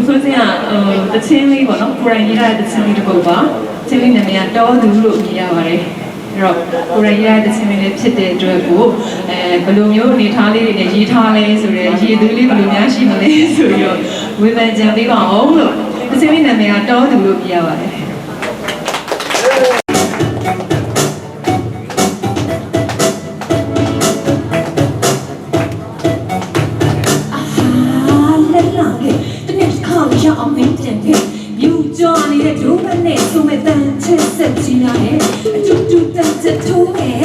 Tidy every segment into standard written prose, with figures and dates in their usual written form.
ဆိုစရာတချင်းလေးပေါ့နော်ကိုရိုင်းရေးတဲ့တချင်းလေးတစ်ပုဒ်ပါချင်းလေးနာမည်ကတောသူလို့မြင်ရပါတယ်အဲ့တော့ကိုရိုင်းရေးတဲ့တချင်းလေးလည်းဖြစ်တဲ့အတွက်ကိုဘယ်လိုမျိုးအနေထားလေးတွေနဲ့ရေးထားလဲဆိုတော့ရေးသူလေးဘယ်လိုများရှိမလဲဆိုပြီးတော့ဝေဖန်ကြံပေးပါအောင်လို့တချင်းလေးနာမည်ကတောသူလို့မြင်ရပါတယ်အောင်မင်းတင်ခဲ့မြူကြော်နေတဲ့ဒိုးမနဲ့ဆိုမဲ့တန်ချက်ဆက်ကြီးလာရဲ့အတူတူတန်ချက်ထိုးမဲ့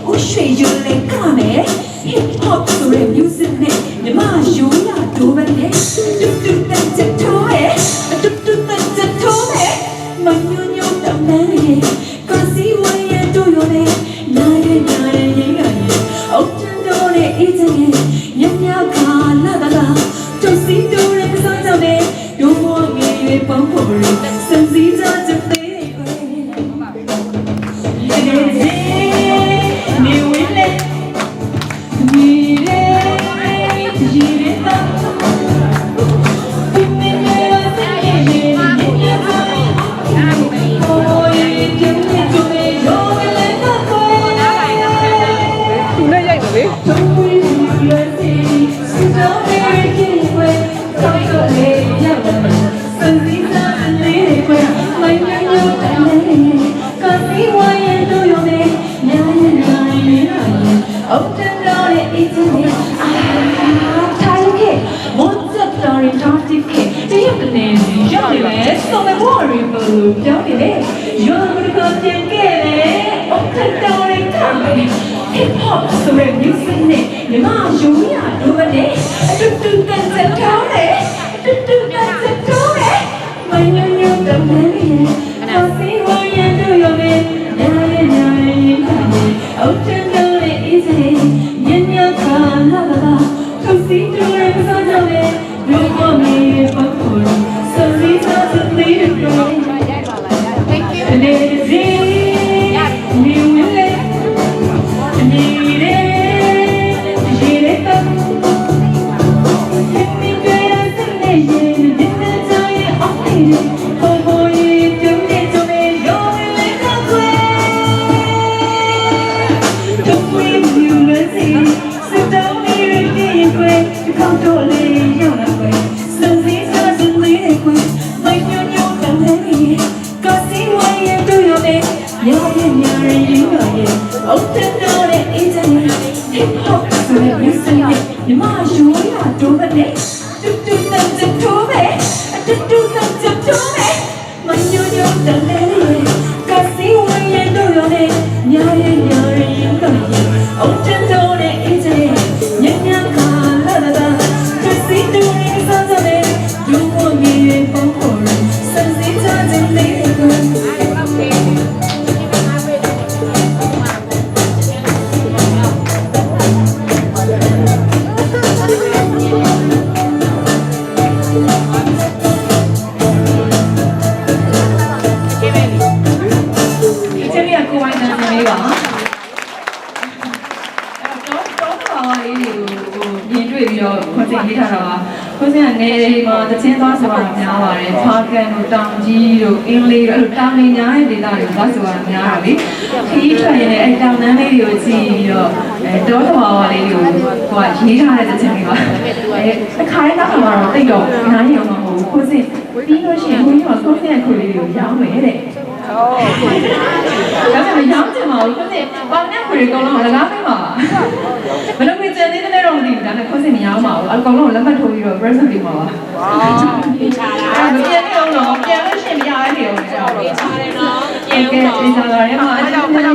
ဦးရွှေရွှေလေးကမဲ့ hip hop ဆိုတဲ့ music နဲ့မြမရိုးရဒိုးမနဲ့အတူတူတန်ချက်ထိုးမဲ့အတူတူတန်ချက်ထိုးမဲ့မညွညွတောင်းတဲ့ကစီဝရတို့ရောနဲ့နားရဲ့ရေးရရဲ့အောက်တန်းတော်နဲ့အေးချင်ရဲ့ညညခါလာလာတို့စီတို့ရဲ့စမ်းကြောင်းနဲ့တို့မောငယ်ရွယ်ပေါင်းဖို့လို့စံစည်းကြတဲ့သေးကွယ်နေဝင်းနဲ့နေရဲဒီရဲတာဒီမင်းရဲ့စံရဲ့နေနေပါโอ้ยကျင်းနေကြွေရောလည်းတော့ကွယ်သူနဲ့ရိုက်တယ်လေတို့ပြီးရဲ့စီစတော့ရဲ့ကြီးကွယ်တော့တော့လေရောက်တယ်စံစည်းကြတဲ့ကွယ်မိုင်းညို့တယ်ကစီဝိုင်းတို့ရောနဲ့ညာရဲ့ညာရဲ့အောက်တန်းတော်ရဲ့အစ်စ်နဲ့ထိုင်ခဲ့မွတ်သက်တော်ရင်တော်တိခဲ့တရုတ်ကနေရောက်နေလဲဆိုမဲ့ဘော်ရီဘလူးပြောနေလေရောဘယ်လိုပြန်ခဲ့လဲအောက်တန်းတော်ရဲ့ထားမယ် hip hop ဆိုတဲ့ music နဲ့ညီမရိုးရတို့နဲ့အတူတူကန်စက်ထောင်းတယ်အတူတူကန်စက်ထောင်းတယ်မညွညွတမ်းနေတော့စီဝရတို့ရောနဲ့ညာရဲ့ညာရဲ့အောက်တန်းတော်ရဲ့ easy ညညခါလာလာသူစီတို့ရဲ့စားကြတယ်ဒုက္ခမြေပတ်ဖို့စစီစားတဲ့လေးတွေ Thank you နေစီနေဝဲနေရဲရေရဲတာဒီကြရစနေရဲ့ဒီတဲ့ကြရဲ့အောက်နေဘောဘောရဲ့ကျုံနေကျုံနေရောလည်းတော့ကွယ်တို့ဝေးမြူလို့စီစတောင်းနေရတဲ့ကွယ်ဒီကောက်တော့လေးရောက်လာကွယ်စံစည်းစားစလေးကွယ်မိုင်းညိုညိုတမ်းလေးကစီဝိုင်းရတို့ရောနဲ့ညာရဲ့ညာရဲ့ရင်းရရဲ့အောက်တဲ့တော်ရဲ့အေးချမ်းရဲ့ hip hop ဆိုတဲ့ music နဲ့ညီမရိုးရတို့နဲ့တူတူတန်တထိုးပဲအတူတူတန်တထိုးပဲမညိုညိုတန်လေးကစီဝိုင်းရတို့ရောနဲ့ညာရဲ့ညာရဲ့ရင်းရရဲ့အောက်တဲ့တော်ရဲ့အေးချမ်းရဲ့ညညခါလာလာကစီတို့ရဲ့စားကြတယ်ဒုက္ခမြေပေါင်းဖို့စံစည်းကြတဲ့လေးကို ခွန်စင်ရေးထားတာပါခွန်စင်ကနေမှာတချင်းသွားဆိုတာများပါတယ်ဖာကန်တို့တောင်ကြီးတို့အင်းလေးတို့အဲ့လိုတောင်နေညာရဲ့ဒေသတွေကိုသွားဆိုတာများတာလေခီးထွက်ရင်လည်းအဲ့တောင်နန်းလေးတွေကိုကြည့်ပြီးတော့တောတော်ဝါလေးတွေကိုကိုကရေးထားတဲ့တချင်းလေးပါတစ်ခါတည်းကတော့တိတ်တော့နားရအောင်မဟုတ်ဘူးခွန်စင်ပြီးလို့ရှိရင်ခွန်ကြီးကခွန်စင်ရဲ့ခွေလေးတွေကိုရောင်းမယ်တဲ့ဒါပေမဲ့ရောင်းချင်ပါဘူးခွန်စင်ပေါင်နဲ့ခွေတွေအကုန်လုံးလကားပေးပါဘယ်လိုဖြစ်နေလဲတော့မသိဘူးဒါနဲ့ခွန်စင်မရောင်းပါဘူးအကောင်လုံးလက်မှတ်ထိုးပြီးတော့ present ပေးပါပါပေးချာတာမပြန်နေအောင်တော့ပြန်လို့ရှိရင်မရဘူးလေပေးချာတယ်နော်ပြန်လို့တော့ပေးချာတယ်မှာအဲ့ဒါ